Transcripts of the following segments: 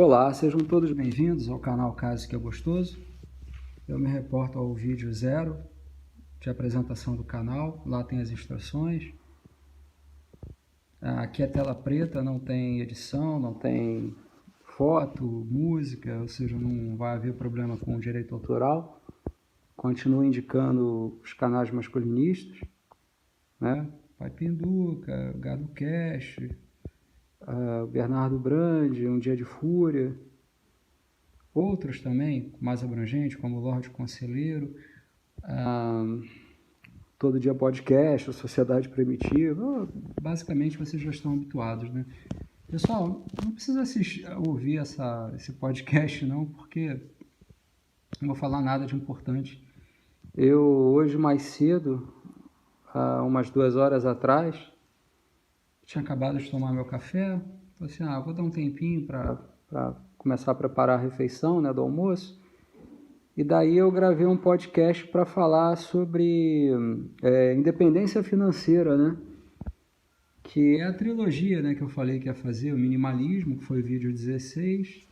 Olá, sejam todos bem-vindos ao canal Caso Que É Gostoso. Eu me reporto ao vídeo 0 de apresentação do canal. Lá tem as instruções. Aqui é tela preta, não tem edição, não tem foto, música, ou seja, não vai haver problema com o direito autoral. Continuo indicando os canais masculinistas, né? Pai Pinduca, Gado Cash, Bernardo Brandi, Um Dia de Fúria. Outros também, mais abrangentes, como o Lorde Conselheiro, Todo Dia Podcast, Sociedade Primitiva. Basicamente, vocês já estão habituados, né? Pessoal, não precisa ouvir esse podcast, não, porque não vou falar nada de importante. Eu, hoje mais cedo, umas 2 horas atrás, tinha acabado de tomar meu café. Falei assim, vou dar um tempinho para começar a preparar a refeição, né, do almoço. E daí eu gravei um podcast para falar sobre independência financeira, né? Que é a trilogia, né, que eu falei que ia fazer, o minimalismo, que foi o vídeo 16,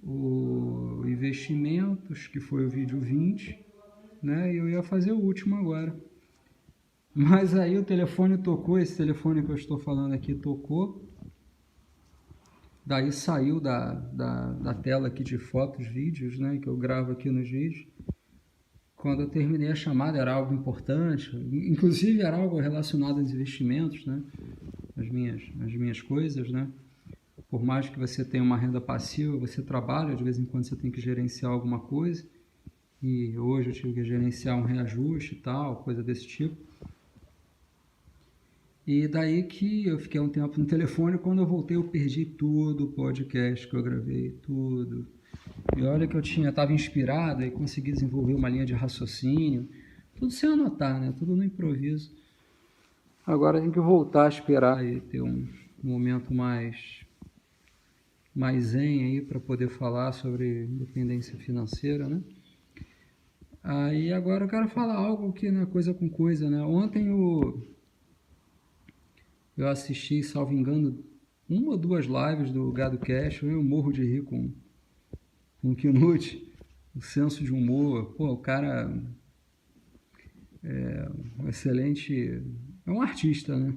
o investimentos, que foi o vídeo 20, né? E eu ia fazer o último agora. Mas aí o telefone tocou, esse telefone que eu estou falando aqui tocou. Daí saiu da tela aqui de fotos, vídeos, né, que eu gravo aqui nos vídeos. Quando eu terminei a chamada era algo importante, inclusive era algo relacionado aos investimentos, né, as minhas coisas, né. Por mais que você tenha uma renda passiva, você trabalha, de vez em quando você tem que gerenciar alguma coisa. E hoje eu tive que gerenciar um reajuste e tal, coisa desse tipo. E daí que eu fiquei um tempo no telefone, quando eu voltei eu perdi tudo o podcast que eu gravei, tudo. E olha que eu estava inspirado e consegui desenvolver uma linha de raciocínio, tudo sem anotar, né? Tudo no improviso. Agora tem que voltar a esperar e ter um momento mais zen aí para poder falar sobre independência financeira, né? Aí agora eu quero falar algo que não é coisa com coisa, né? Ontem eu assisti, salvo engano, 1 ou 2 lives do Gado Cash, eu morro de rir com o Knut, o senso de humor. Pô, o cara é um excelente, é um artista, né?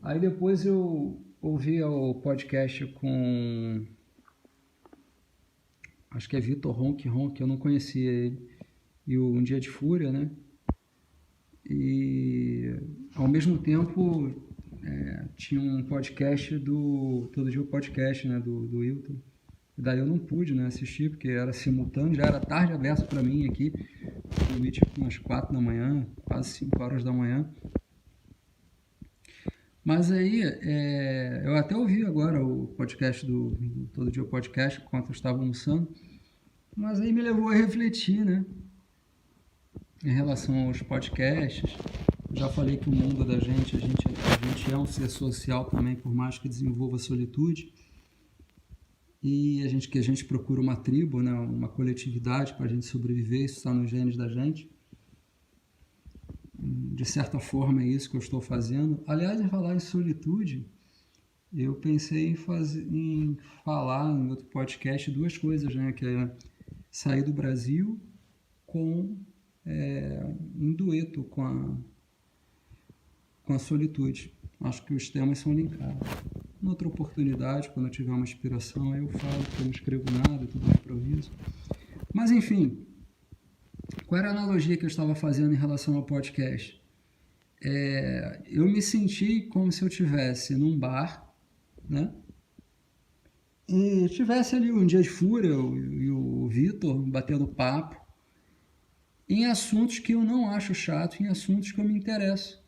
Aí depois eu ouvi o podcast com, acho que é Vitor Ronk, eu não conhecia ele, e o Um Dia de Fúria, né? E ao mesmo tempo tinha um podcast do Todo Dia o Podcast, né, do Wilton. E daí eu não pude, né, assistir, porque era simultâneo, já era tarde aberto para mim aqui. Eu dormi tipo umas 4 da manhã, quase 5 horas da manhã. Mas aí, eu até ouvi agora o podcast do Todo Dia o Podcast, enquanto eu estava almoçando. Mas aí me levou a refletir, né, em relação aos podcasts. Já falei que o mundo da gente, a gente é um ser social também, por mais que desenvolva solitude. E a gente procura uma tribo, né, uma coletividade para a gente sobreviver, isso está nos genes da gente. De certa forma é isso que eu estou fazendo. Aliás, em falar em solitude, eu pensei em falar em outro podcast 2 coisas, né, que é sair do Brasil em dueto com a solitude. Acho que os temas são linkados. Em outra oportunidade, quando eu tiver uma inspiração, aí eu falo, que eu não escrevo nada, tudo improviso. Mas enfim, qual era a analogia que eu estava fazendo em relação ao podcast? Eu me senti como se eu estivesse num bar, né? E tivesse ali Um Dia de Fúria e o Vitor batendo papo em assuntos que eu não acho chato, em assuntos que eu me interesso.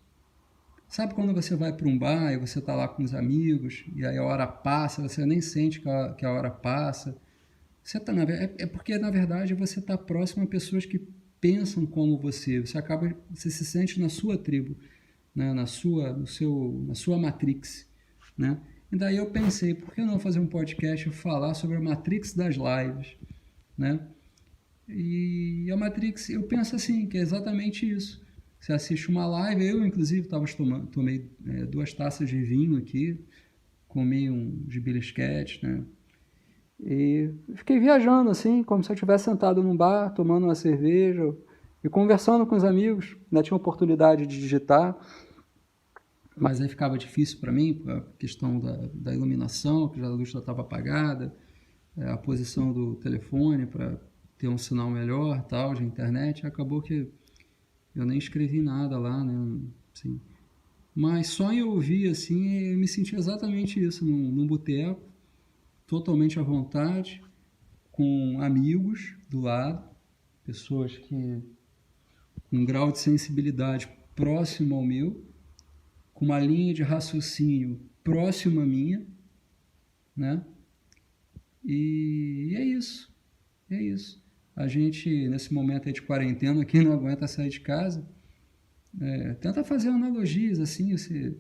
Sabe quando você vai para um bar e você está lá com os amigos e aí a hora passa, você nem sente que a hora passa? Você tá, é porque, na verdade, você está próximo a pessoas que pensam como você. Você se sente na sua tribo, né? na sua matrix, né? E daí eu pensei, por que não fazer um podcast e falar sobre a matrix das lives, né? E a matrix, eu penso assim, que é exatamente isso. Você assiste uma live, eu inclusive tomei 2 taças de vinho aqui, comi de belisquete, né? E fiquei viajando assim, como se eu estivesse sentado num bar, tomando uma cerveja e conversando com os amigos. Ainda tinha oportunidade de digitar, mas aí ficava difícil para mim, a questão da iluminação, que a luz já estava apagada, a posição do telefone para ter um sinal melhor, tal, de internet. Acabou que eu nem escrevi nada lá, né? Assim, mas só em ouvir, assim, eu me senti exatamente isso, num boteco, totalmente à vontade, com amigos do lado, pessoas que com um grau de sensibilidade próximo ao meu, com uma linha de raciocínio próxima à minha, né? E é isso, é isso. A gente, nesse momento aí de quarentena, quem não aguenta sair de casa, tenta fazer analogias, assim, você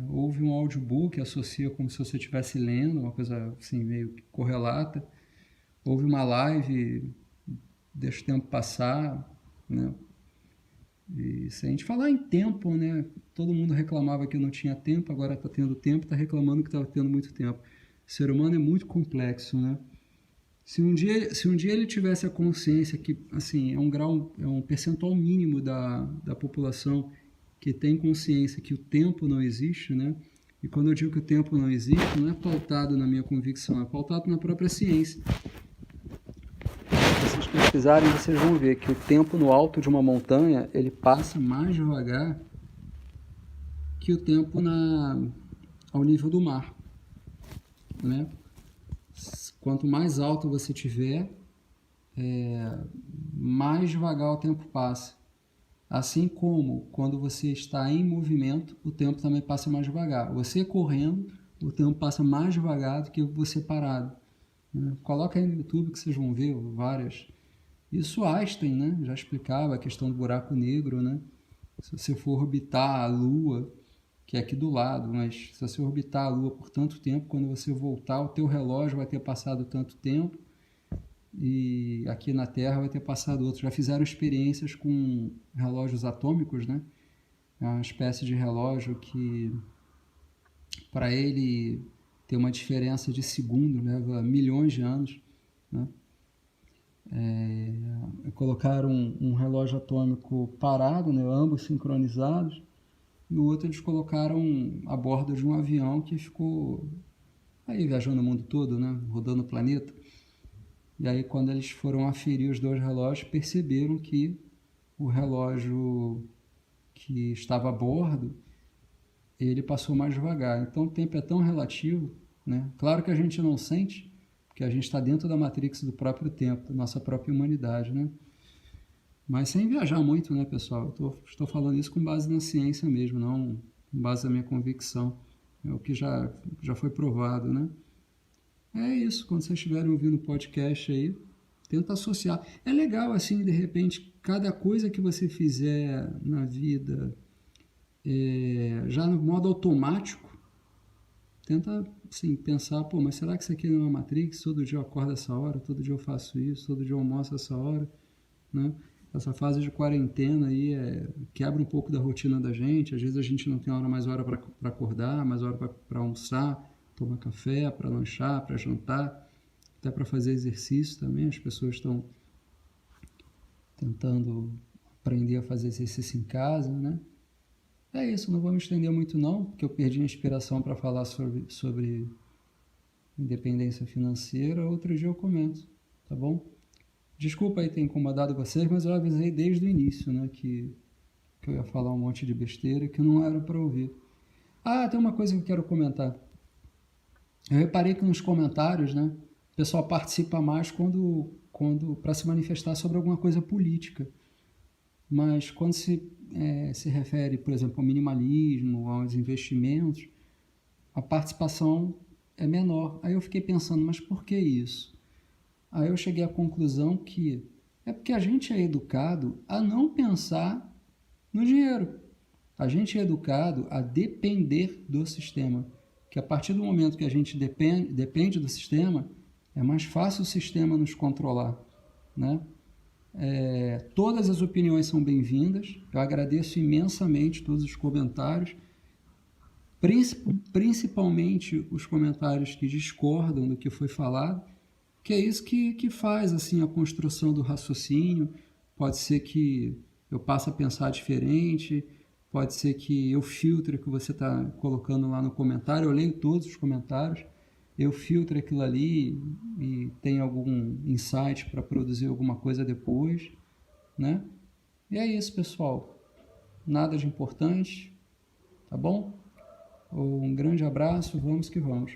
ouve um audiobook, associa como se você estivesse lendo, uma coisa assim meio que correlata, ouve uma live, deixa o tempo passar, né? E se a gente falar em tempo, né? Todo mundo reclamava que não tinha tempo, agora está tendo tempo, está reclamando que estava tendo muito tempo. O ser humano é muito complexo, né? Se um dia ele tivesse a consciência que, assim, é um percentual mínimo da população que tem consciência que o tempo não existe, né? E quando eu digo que o tempo não existe, não é pautado na minha convicção, é pautado na própria ciência. Se vocês pesquisarem, vocês vão ver que o tempo no alto de uma montanha, ele passa mais devagar que o tempo ao nível do mar, né? Quanto mais alto você tiver, mais devagar o tempo passa. Assim como quando você está em movimento, o tempo também passa mais devagar. Você correndo, o tempo passa mais devagar do que você parado, né? Coloca aí no YouTube que vocês vão ver várias. Isso Einstein, né, já explicava a questão do buraco negro, né? Se você for orbitar a Lua, que é aqui do lado, mas se você orbitar a Lua por tanto tempo, quando você voltar, o teu relógio vai ter passado tanto tempo e aqui na Terra vai ter passado outro. Já fizeram experiências com relógios atômicos, né? É uma espécie de relógio que, para ele ter uma diferença de segundo, leva milhões de anos, né? Colocaram um relógio atômico parado, né? Ambos sincronizados, e o outro eles colocaram a bordo de um avião que ficou aí viajando o mundo todo, né? Rodando o planeta. E aí, quando eles foram aferir os dois relógios, perceberam que o relógio que estava a bordo, ele passou mais devagar. Então, o tempo é tão relativo, né? Claro que a gente não sente, porque a gente está dentro da matrix do próprio tempo, da nossa própria humanidade, né? Mas sem viajar muito, né, pessoal? Estou falando isso com base na ciência mesmo, não com base na minha convicção. É o que já foi provado, né? É isso, quando vocês estiverem ouvindo o podcast aí, tenta associar. É legal, assim, de repente, cada coisa que você fizer na vida, já no modo automático, tenta, assim, pensar, pô, mas será que isso aqui não é uma Matrix? Todo dia eu acordo essa hora, todo dia eu faço isso, todo dia eu almoço essa hora, né? Essa fase de quarentena aí quebra um pouco da rotina da gente. Às vezes a gente não tem mais hora para acordar, mais hora para almoçar, tomar café, para lanchar, para jantar, até para fazer exercício também. As pessoas estão tentando aprender a fazer exercício em casa, né? É isso, não vou me estender muito não, porque eu perdi a inspiração para falar sobre independência financeira. Outro dia eu comento, tá bom? Desculpa aí ter incomodado vocês, mas eu avisei desde o início, né, que eu ia falar um monte de besteira que não era para ouvir. Ah, tem uma coisa que eu quero comentar. Eu reparei que nos comentários, né, o pessoal participa mais quando para se manifestar sobre alguma coisa política. Mas quando se refere, por exemplo, ao minimalismo, aos investimentos, a participação é menor. Aí eu fiquei pensando, mas por que isso? Aí eu cheguei à conclusão que é porque a gente é educado a não pensar no dinheiro. A gente é educado a depender do sistema. Que a partir do momento que a gente depende do sistema, é mais fácil o sistema nos controlar, né? Todas as opiniões são bem-vindas. Eu agradeço imensamente todos os comentários. Principalmente os comentários que discordam do que foi falado, que é isso que faz assim a construção do raciocínio. Pode ser que eu passe a pensar diferente, pode ser que eu filtre o que você está colocando lá no comentário, eu leio todos os comentários, eu filtro aquilo ali e tenho algum insight para produzir alguma coisa depois, né? E é isso, pessoal. Nada de importante, tá bom? Um grande abraço, vamos que vamos.